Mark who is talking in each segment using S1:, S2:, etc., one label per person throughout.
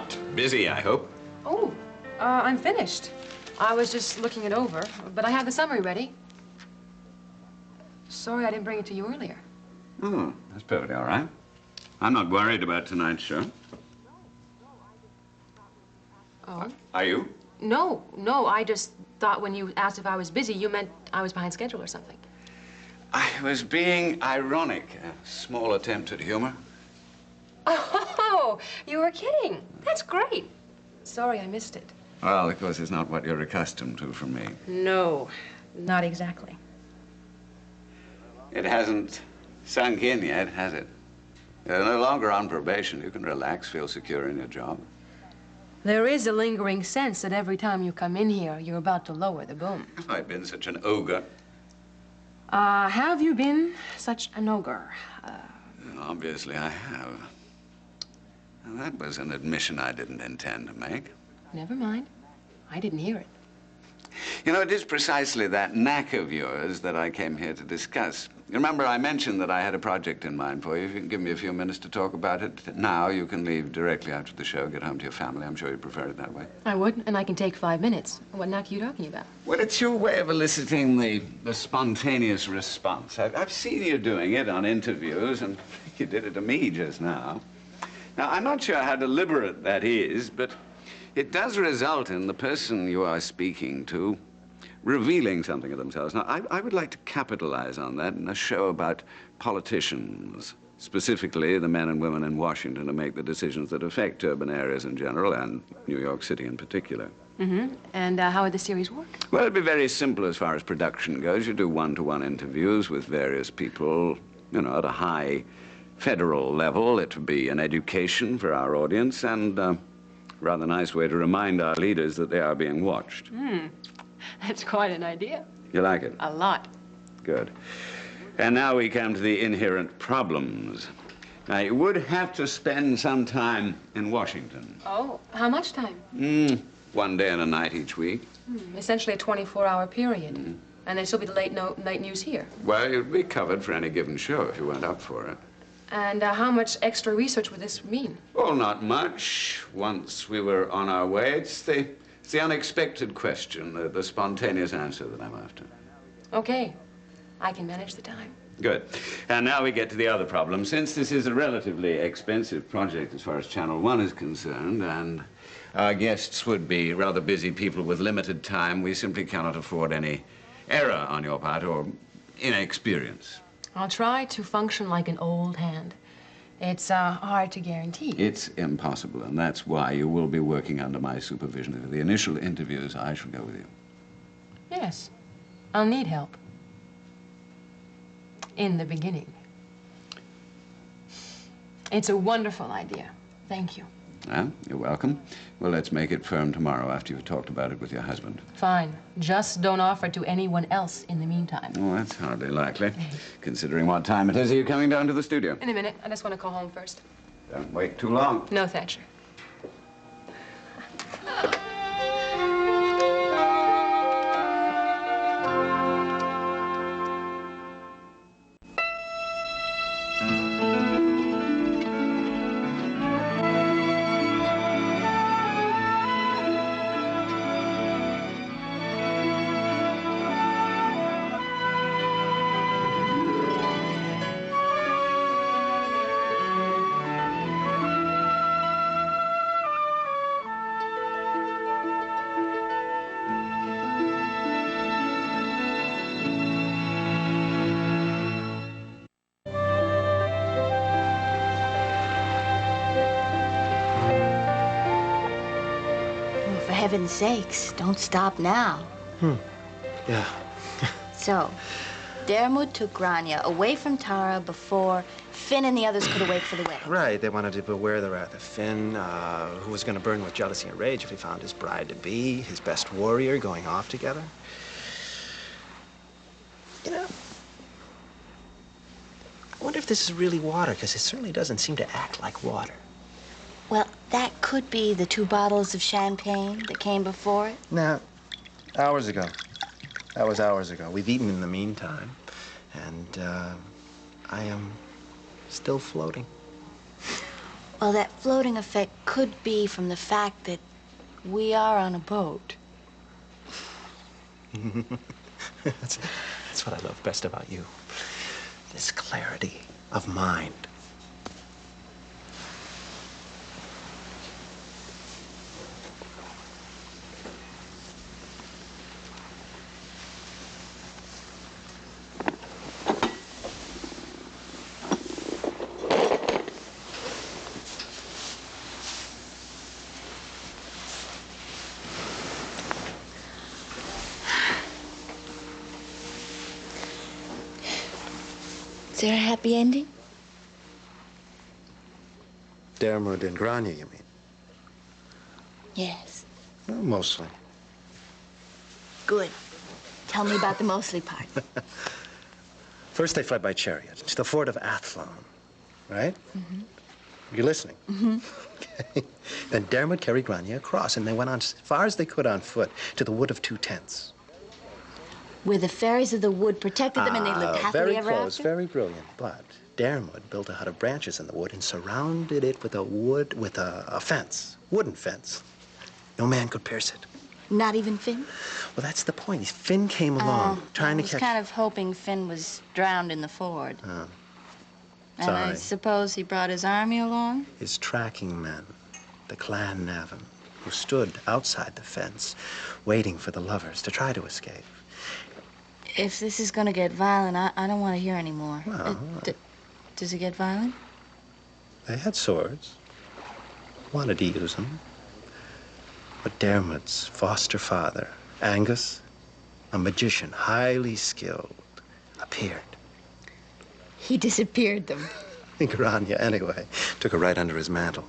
S1: Not busy, I hope.
S2: Oh, I'm finished. I was just looking it over, but I have the summary ready. Sorry I didn't bring it to you earlier.
S1: Oh, that's perfectly all right. I'm not worried about tonight's show.
S2: Oh?
S1: Are you?
S2: No, I just thought when you asked if I was busy, you meant I was behind schedule or something.
S1: I was being ironic. A small attempt at humor.
S2: Oh, you were kidding. That's great. Sorry I missed it.
S1: Well, of course, it's not what you're accustomed to from me.
S2: No, not exactly.
S1: It hasn't sunk in yet, has it? You're no longer on probation. You can relax, feel secure in your job.
S2: There is a lingering sense that every time you come in here, you're about to lower the boom.
S1: Have I been such an ogre?
S2: Have you been such an ogre?
S1: Obviously, I have. Now, that was an admission I didn't intend to make.
S2: Never mind. I didn't hear it.
S1: You know, it is precisely that knack of yours that I came here to discuss. Remember, I mentioned that I had a project in mind for you. If you can give me a few minutes to talk about it now, you can leave directly after the show, get home to your family. I'm sure you prefer it that way.
S2: I would, and I can take 5 minutes. What knack are you talking about?
S1: Well, it's your way of eliciting the spontaneous response. I've seen you doing it on interviews, and you did it to me just now. Now, I'm not sure how deliberate that is, but it does result in the person you are speaking to revealing something of themselves. Now, I would like to capitalize on that in a show about politicians, specifically the men and women in Washington who make the decisions that affect urban areas in general and New York City in particular.
S2: Mm-hmm. And how would the series work?
S1: Well, it'd be very simple as far as production goes. You do one-to-one interviews with various people, you know, at a high federal level. It would be an education for our audience and rather nice way to remind our leaders that they are being watched.
S2: That's quite an idea.
S1: You like it?
S2: A lot.
S1: Good. And now we come to the inherent problems. Now, you would have to spend some time in Washington.
S2: Oh, how much time?
S1: 1 day and a night each week.
S2: Essentially a 24-hour period. And there'd still be the night news here.
S1: Well, you'd be covered for any given show if you went up for it.
S2: And how much extra research would this mean?
S1: Well, not much. Once we were on our way, it's the unexpected question, the spontaneous answer that I'm after.
S2: Okay. I can manage the time.
S1: Good. And now we get to the other problem. Since this is a relatively expensive project as far as Channel One is concerned, and our guests would be rather busy people with limited time, we simply cannot afford any error on your part or inexperience.
S2: I'll try to function like an old hand. It's hard to guarantee.
S1: It's impossible, and that's why you will be working under my supervision. For the initial interviews, I shall go with you.
S2: Yes. I'll need help. In the beginning. It's a wonderful idea. Thank you.
S1: Well, you're welcome. Well, let's make it firm tomorrow after you've talked about it with your husband.
S2: Fine. Just don't offer to anyone else in the meantime.
S1: Oh, that's hardly likely, considering what time it is. Are you coming down to the studio?
S2: In a minute. I just want to call home first.
S1: Don't wait too long.
S2: No, Thatcher.
S3: For heaven's sakes, don't stop now.
S4: Yeah.
S3: So, Dermot took Grania away from Tara before Finn and the others could awake for the wedding.
S4: Right, they wanted to beware the wrath of Finn, who was going to burn with jealousy and rage if he found his bride-to-be, his best warrior, going off together. You know, I wonder if this is really water, because it certainly doesn't seem to act like water.
S3: Well, that could be the 2 bottles of champagne that came before it.
S4: Now, hours ago. That was hours ago. We've eaten in the meantime, and I am still floating.
S3: Well, that floating effect could be from the fact that we are on a boat.
S4: That's what I love best about you. This clarity of mind.
S3: Is there a happy ending?
S4: Dermot and Grania, you mean?
S3: Yes.
S4: Well, mostly.
S3: Good. Tell me about the mostly part.
S4: First, they fled by chariot to the fort of Athlone, right? Mm-hmm. You're listening? Mm-hmm. Okay. Then Dermot carried Grania across, and they went on as far as they could on foot to the Wood of Two Tents.
S3: Where the fairies of the wood protected them and they lived happily ever
S4: Very close,
S3: after?
S4: very brilliant. But Dermot built a hut of branches in the wood and surrounded it with a fence, wooden fence. No man could pierce it.
S3: Not even Finn?
S4: Well, that's the point. Finn came along, trying to catch...
S3: I was kind of hoping Finn was drowned in the ford.
S4: Oh.
S3: And I
S4: Sorry.
S3: suppose he brought his army along?
S4: His tracking men, the Clan Navan, who stood outside the fence, waiting for the lovers to try to escape.
S3: If this is going to get violent, I don't want to hear any more.
S4: Well,
S3: Does it get violent?
S4: they had swords, wanted to use them. But Dermot's foster father, Angus, a magician highly skilled, appeared.
S3: He disappeared them.
S4: Grania, anyway, took her right under his mantle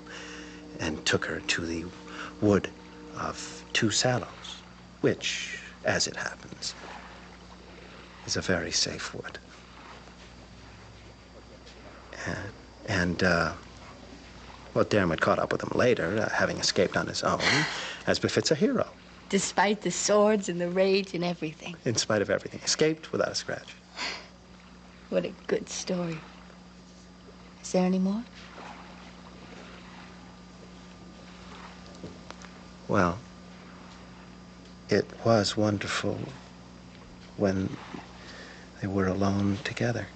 S4: and took her to the Wood of Two Sallows, which, as it happens, is a very safe wood. Well, Dermot caught up with him later, having escaped on his own, as befits a hero.
S3: Despite the swords and the rage and everything.
S4: In spite of everything, escaped without a scratch.
S3: What a good story. Is there any more?
S4: Well, it was wonderful when they were alone together.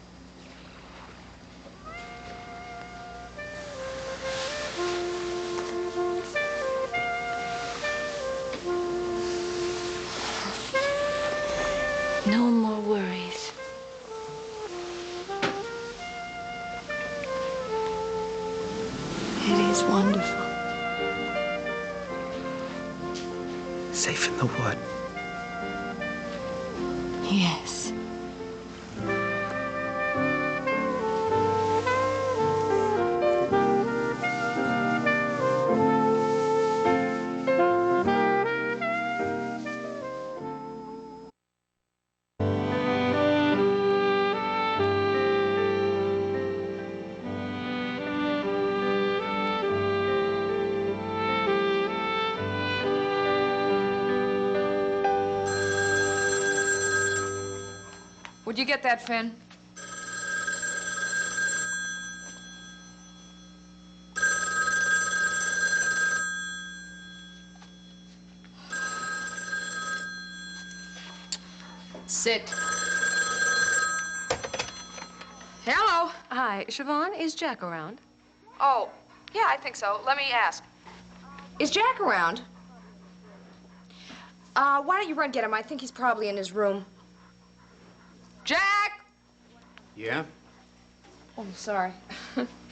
S3: No more worries. It is wonderful.
S4: Safe in the wood.
S3: Yes.
S2: Would you get that, Finn? Sit.
S5: Hello.
S2: Hi, Siobhan, is Jack around?
S5: Oh, yeah, I think so. Let me ask. Is Jack around? Why don't you run get him? I think he's probably in his room. Jack!
S6: Yeah?
S5: Oh, sorry.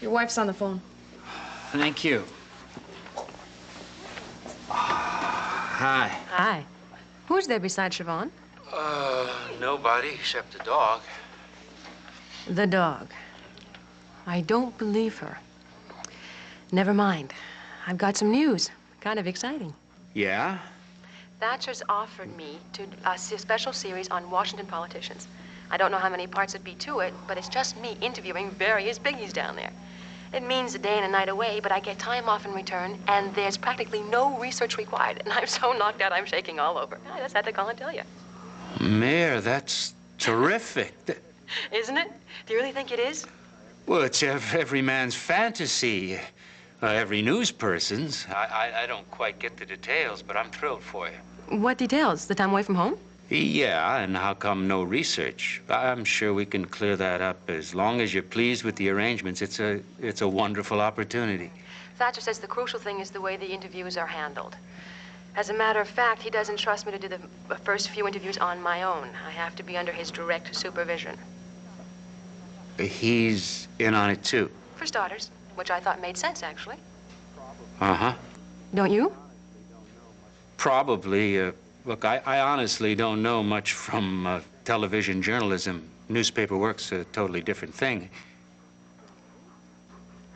S5: Your wife's on the phone.
S6: Thank you. Hi.
S2: Hi. Who's there besides Siobhan?
S6: Nobody except the dog.
S2: The dog. I don't believe her. Never mind. I've got some news. Kind of exciting.
S6: Yeah?
S2: Thatcher's offered me to a special series on Washington politicians. I don't know how many parts it'd be to it, but it's just me interviewing various biggies down there. It means a day and a night away, but I get time off in return, and there's practically no research required. And I'm so knocked out, I'm shaking all over. I just had to call and tell you.
S6: Mayor, that's terrific.
S2: Isn't it? Do you really think it is?
S6: Well, it's every man's fantasy. Every news person's. I don't quite get the details, but I'm thrilled for you.
S2: What details? The time away from home?
S6: Yeah, and how come no research? I'm sure we can clear that up as long as you're pleased with the arrangements. It's a wonderful opportunity.
S2: Thatcher says the crucial thing is the way the interviews are handled. As a matter of fact, he doesn't trust me to do the first few interviews on my own. I have to be under his direct supervision.
S6: He's in on it, too.
S2: For starters, which I thought made sense, actually.
S6: Uh-huh.
S2: Don't you?
S6: Probably. Look, I honestly don't know much from television journalism. Newspaper work's a totally different thing.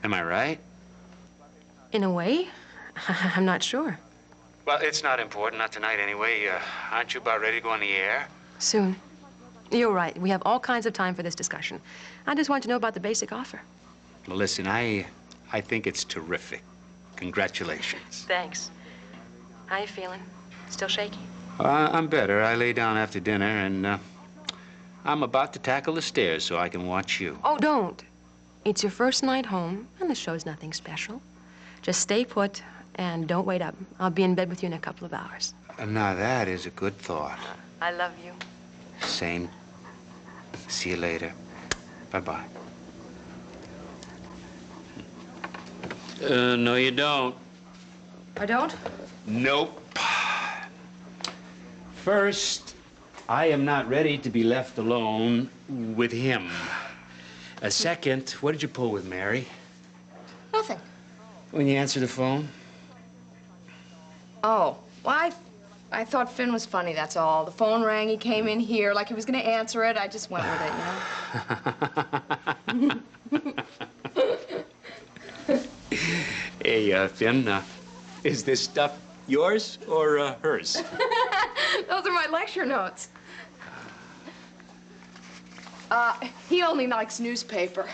S6: Am I right?
S2: In a way, I'm not sure.
S6: Well, it's not important, not tonight anyway. Aren't you about ready to go on the air?
S2: Soon. You're right. We have all kinds of time for this discussion. I just want to know about the basic offer.
S6: Well, listen, I think it's terrific. Congratulations.
S2: Thanks. How you feeling? Still shaky?
S6: I'm better. I lay down after dinner, and I'm about to tackle the stairs so I can watch you.
S2: Oh, don't. It's your first night home, and the show's nothing special. Just stay put and don't wait up. I'll be in bed with you in a couple of hours.
S6: Now, that is a good thought.
S2: I love you.
S6: Same. See you later. Bye-bye. No, you don't.
S5: I don't?
S6: Nope. First, I am not ready to be left alone with him. Second, what did you pull with Mary?
S5: Nothing.
S6: When you answered the phone?
S5: Oh, well, I thought Finn was funny, that's all. The phone rang, he came in here like he was gonna answer it. I just went with it, you know?
S6: Hey, Finn, is this stuff yours or hers?
S5: Those are my lecture notes. He only likes newspaper.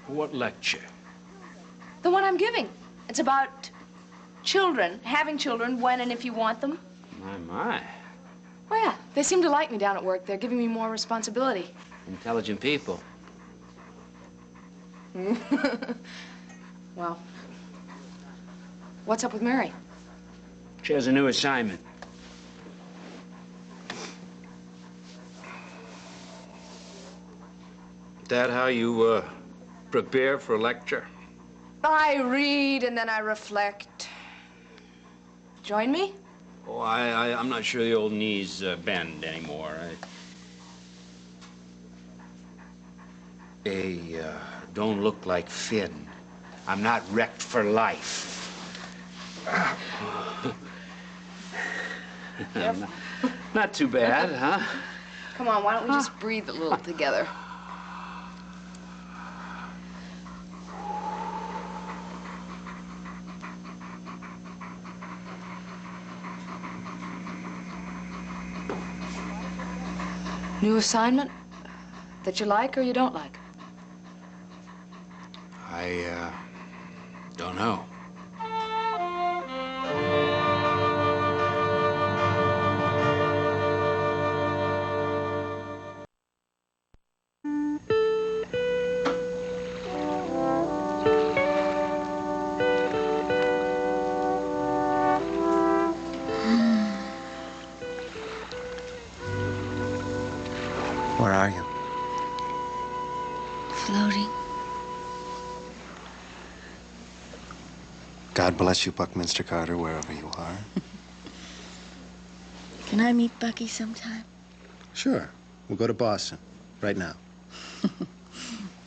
S6: What lecture?
S5: The one I'm giving. It's about children, having children when and if you want them.
S6: My.
S5: Oh, yeah. They seem to like me down at work. They're giving me more responsibility.
S6: Intelligent people.
S5: Well, what's up with Mary?
S6: She has a new assignment. That how you prepare for a lecture?
S5: I read and then I reflect. Join me?
S6: Oh, I'm not sure the old knees bend anymore. Don't look like Finn. I'm not wrecked for life.
S5: Yep.
S6: Not too bad, huh?
S5: Come on, why don't we just breathe a little together? New assignment that you like or you don't like?
S6: I don't know.
S4: Where are you?
S3: Floating.
S4: God bless you, Buckminster Carter, wherever you are.
S3: Can I meet Bucky sometime?
S4: Sure. We'll go to Boston right now.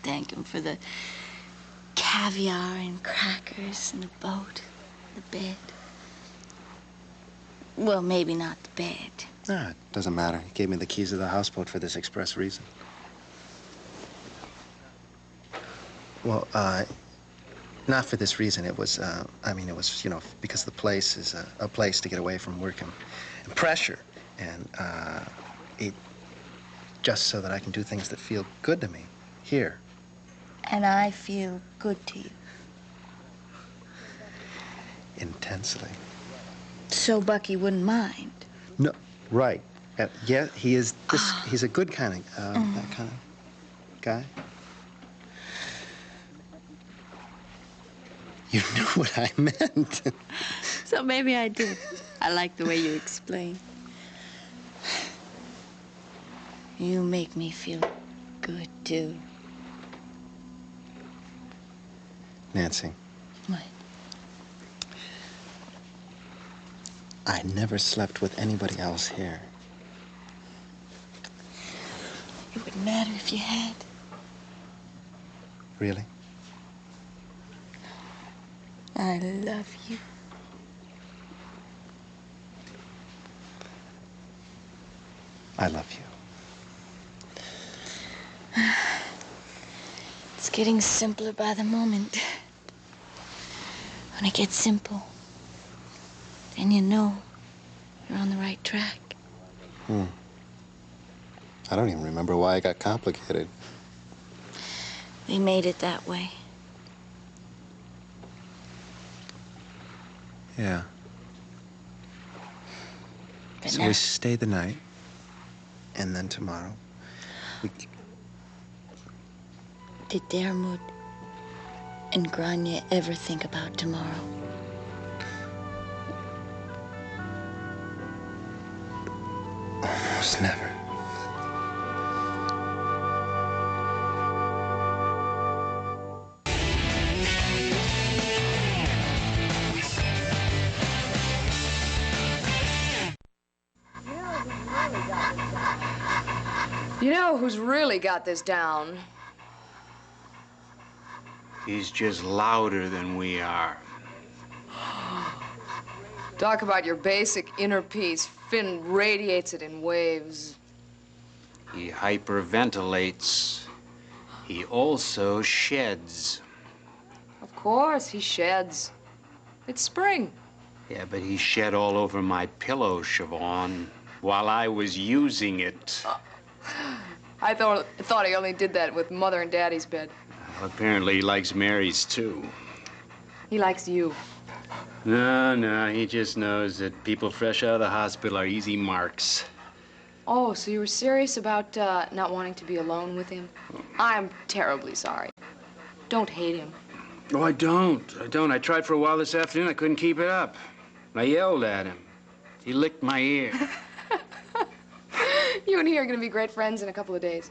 S3: Thank him for the caviar and crackers and the boat, the bed. Well, maybe not the bed.
S4: Ah, it doesn't matter. He gave me the keys of the houseboat for this express reason. Well, not for this reason. It was, it was, because the place is a place to get away from work and pressure. And it, just so that I can do things that feel good to me here.
S3: And I feel good to you.
S4: Intensely.
S3: So Bucky wouldn't mind.
S4: No, right. Yeah, he is this, he's a good kind of, that kind of guy. You knew what I meant.
S3: So maybe I did. I like the way you explain. You make me feel good, too.
S4: Nancy.
S3: What?
S4: I never slept with anybody else here.
S3: It wouldn't matter if you had.
S4: Really?
S3: I love you.
S4: I love you.
S3: It's getting simpler by the moment. When it gets simple, then you know you're on the right track.
S4: I don't even remember why it got complicated.
S3: We made it that way.
S4: Yeah.
S3: But
S4: So
S3: now,
S4: we stay the night, and then tomorrow, we...
S3: did Dermot and Grania ever think about tomorrow?
S4: Almost never.
S5: You know who's really got this down?
S6: He's just louder than we are.
S5: Talk about your basic inner peace. Finn radiates it in waves.
S6: He hyperventilates. He also sheds.
S5: Of course, he sheds. It's spring.
S6: Yeah, but he shed all over my pillow, Siobhan, while I was using it.
S5: I thought he only did that with Mother and Daddy's bed.
S6: Well, apparently he likes Mary's, too.
S5: He likes you.
S6: No, he just knows that people fresh out of the hospital are easy marks.
S5: Oh, so you were serious about not wanting to be alone with him? I'm terribly sorry. Don't hate him.
S6: Oh, I don't. I tried for a while this afternoon. I couldn't keep it up. I yelled at him. He licked my ear.
S5: You and he are going to be great friends in a couple of days.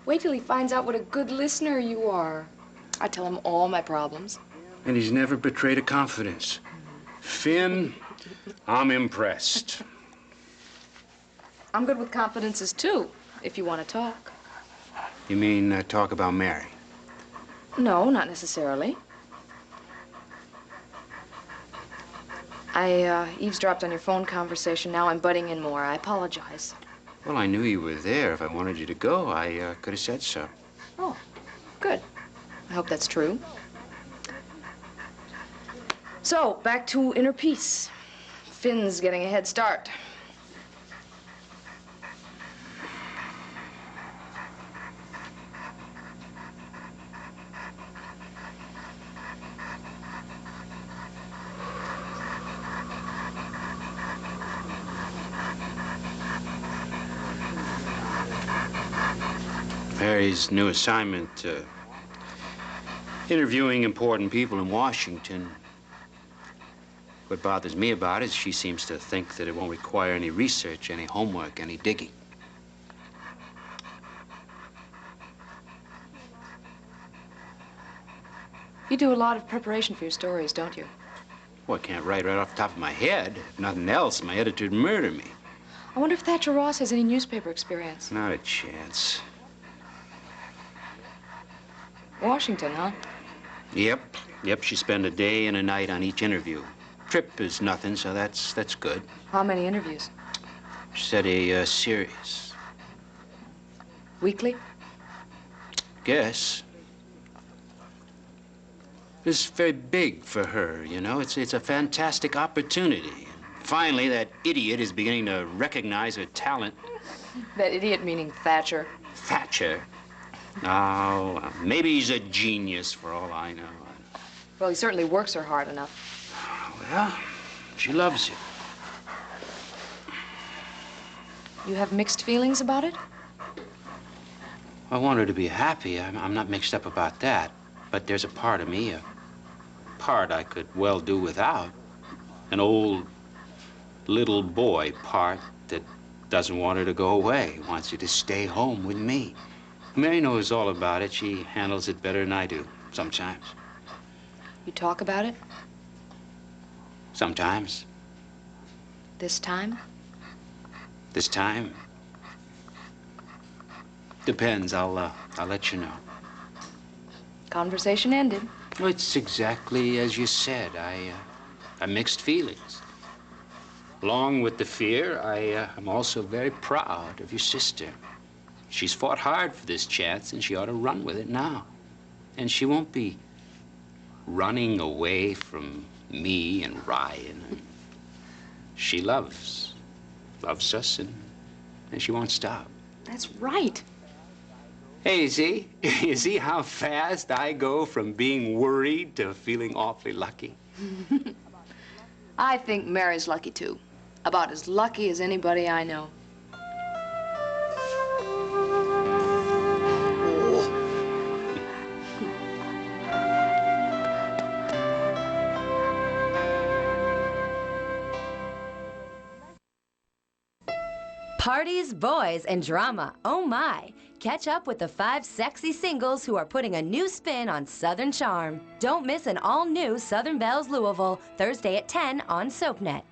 S5: Wait till he finds out what a good listener you are. I tell him all my problems.
S6: And he's never betrayed a confidence. Finn, I'm impressed.
S5: I'm good with confidences, too, if you want to talk.
S6: You mean talk about Mary?
S5: No, not necessarily. I eavesdropped on your phone conversation. Now I'm butting in more. I apologize.
S6: Well, I knew you were there. If I wanted you to go, I could have said so.
S5: Oh, good. I hope that's true. So, back to inner peace. Finn's getting a head start.
S6: Mary's new assignment, interviewing important people in Washington. What bothers me about it is she seems to think that it won't require any research, any homework, any digging.
S5: You do a lot of preparation for your stories, don't you?
S6: Well, I can't write right off the top of my head. If nothing else, my editor'd murder me.
S5: I wonder if Thatcher Ross has any newspaper experience.
S6: Not a chance.
S5: Washington, huh?
S6: Yep, she spent a day and a night on each interview. Trip is nothing, so that's good.
S5: How many interviews?
S6: She said a series.
S5: Weekly?
S6: Guess. This is very big for her, you know. It's a fantastic opportunity. Finally, that idiot is beginning to recognize her talent.
S5: That idiot meaning Thatcher.
S6: Thatcher? Oh, maybe he's a genius for all I know.
S5: Well, he certainly works her hard enough.
S6: Well, she loves you.
S5: You have mixed feelings about it?
S6: I want her to be happy. I'm not mixed up about that. But there's a part of me, part I could well do without. An old little boy part that doesn't want her to go away, wants her to stay home with me. Mary knows all about it. She handles it better than I do, sometimes.
S5: You talk about it?
S6: Sometimes.
S5: This time?
S6: This time? Depends. I'll let you know.
S5: Conversation ended.
S6: Well, it's exactly as you said. I mixed feelings. Along with the fear, I'm also very proud of your sister. She's fought hard for this chance, and she ought to run with it now. And she won't be running away from me and Ryan. She loves us, and she won't stop.
S5: That's right.
S6: Hey, you see how fast I go from being worried to feeling awfully lucky?
S5: I think Mary's lucky, too. About as lucky as anybody I know.
S7: Parties, boys, and drama. Oh, my. Catch up with the 5 sexy singles who are putting a new spin on Southern charm. Don't miss an all-new Southern Bells Louisville, Thursday at 10 on SoapNet.